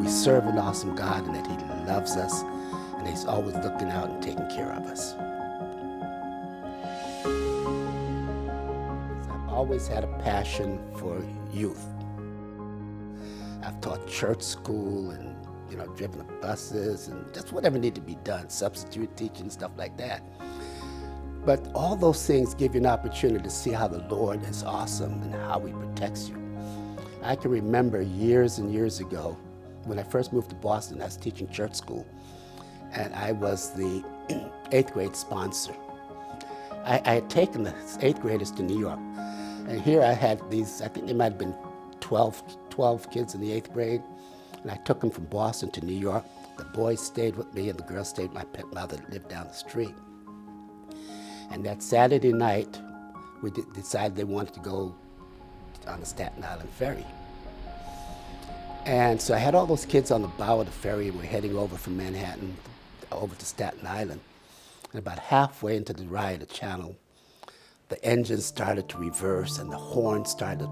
we serve an awesome God and that He loves us and He's always looking out and taking care of us. I've always had a passion for youth. I've taught church school and driven the buses and just whatever needed to be done, substitute teaching, stuff like that. But all those things give you an opportunity to see how the Lord is awesome and how He protects you. I can remember years and years ago when I first moved to Boston. I was teaching church school and I was the 8th grade sponsor. I had taken the 8th graders to New York, and here I had these, I think there might have been 12 kids in the 8th grade, and I took them from Boston to New York. The boys stayed with me and the girls stayed with my pet mother that lived down the street. And that Saturday night, we decided they wanted to go on the Staten Island ferry. And so I had all those kids on the bow of the ferry, and we're heading over from Manhattan over to Staten Island. And about halfway into the ride, the channel, the engine started to reverse and the horn started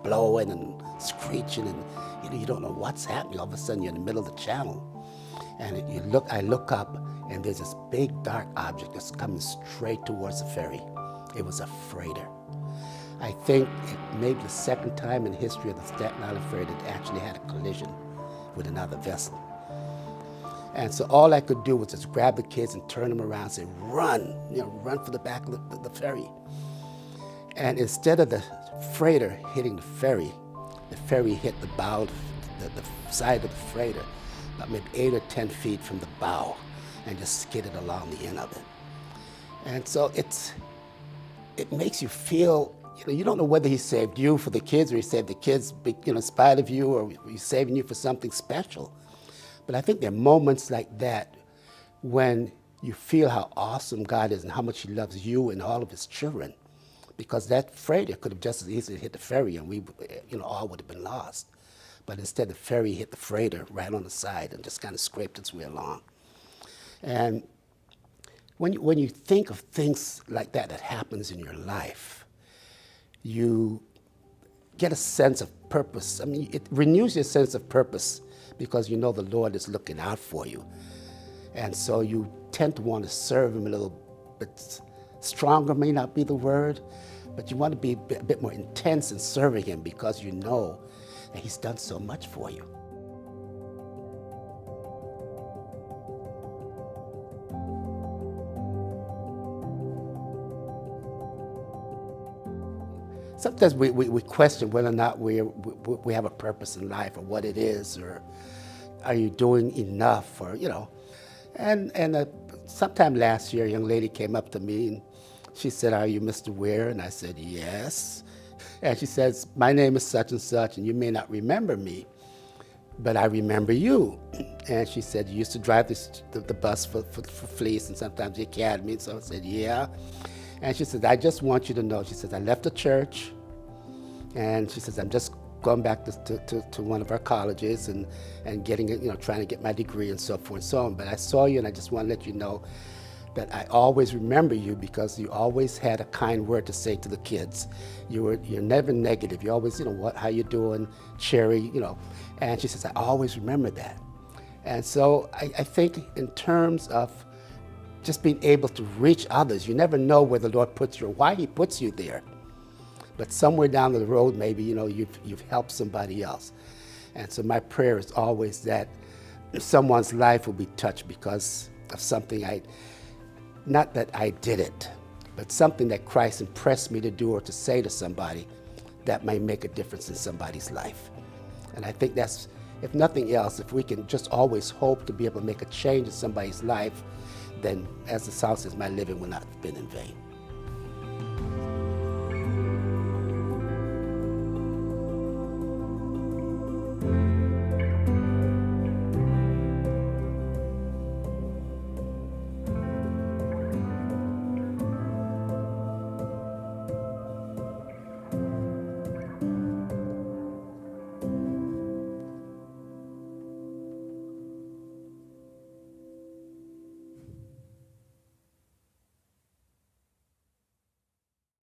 blowing and screeching, and you don't know what's happening. All of a sudden you're in the middle of the channel, and I look up, and there's this big dark object that's coming straight towards the ferry. It was a freighter. I think it may be the second time in the history of the Staten Island ferry that it actually had a collision with another vessel. And so all I could do was just grab the kids and turn them around and say, run, run for the back of the ferry. And instead of the freighter hitting the ferry hit the bow, the side of the freighter, about maybe 8 or 10 feet from the bow, and just skidded along the end of it. And so it makes you feel, you don't know whether He saved you for the kids or He saved the kids in spite of you, or He's saving you for something special. But I think there are moments like that when you feel how awesome God is and how much He loves you and all of His children. Because that freighter could have just as easily hit the ferry and we all would have been lost. But instead the ferry hit the freighter right on the side and just kind of scraped its way along. And when you think of things like that happens in your life, you get a sense of purpose. I mean, it renews your sense of purpose because you know the Lord is looking out for you. And so you tend to want to serve Him a little bit stronger, may not be the word, but you want to be a bit more intense in serving Him because you know that He's done so much for you. Sometimes we question whether or not we have a purpose in life, or what it is, or are you doing enough, or And sometime last year, a young lady came up to me and she said, "Are you Mr. Weir?" And I said, "Yes." And she says, "My name is such and such, and you may not remember me, but I remember you." And she said, "You used to drive the bus for Fleece and sometimes the Academy." And so I said, "Yeah." And she said, "I just want you to know," she says, "I left the church," and she says, "I'm just going back to one of our colleges and getting it, trying to get my degree and so forth and so on. But I saw you and I just want to let you know that I always remember you because you always had a kind word to say to the kids. You're never negative. You always, how you doing, Cherry, And she says, I always remember that. And so I think in terms of just being able to reach others, you never know where the Lord puts you or why He puts you there. But somewhere down the road, maybe, you've helped somebody else. And so my prayer is always that someone's life will be touched because of something not that I did it, but something that Christ impressed me to do or to say to somebody that may make a difference in somebody's life. And I think that's, if nothing else, if we can just always hope to be able to make a change in somebody's life, then as the song says, my living will not have been in vain.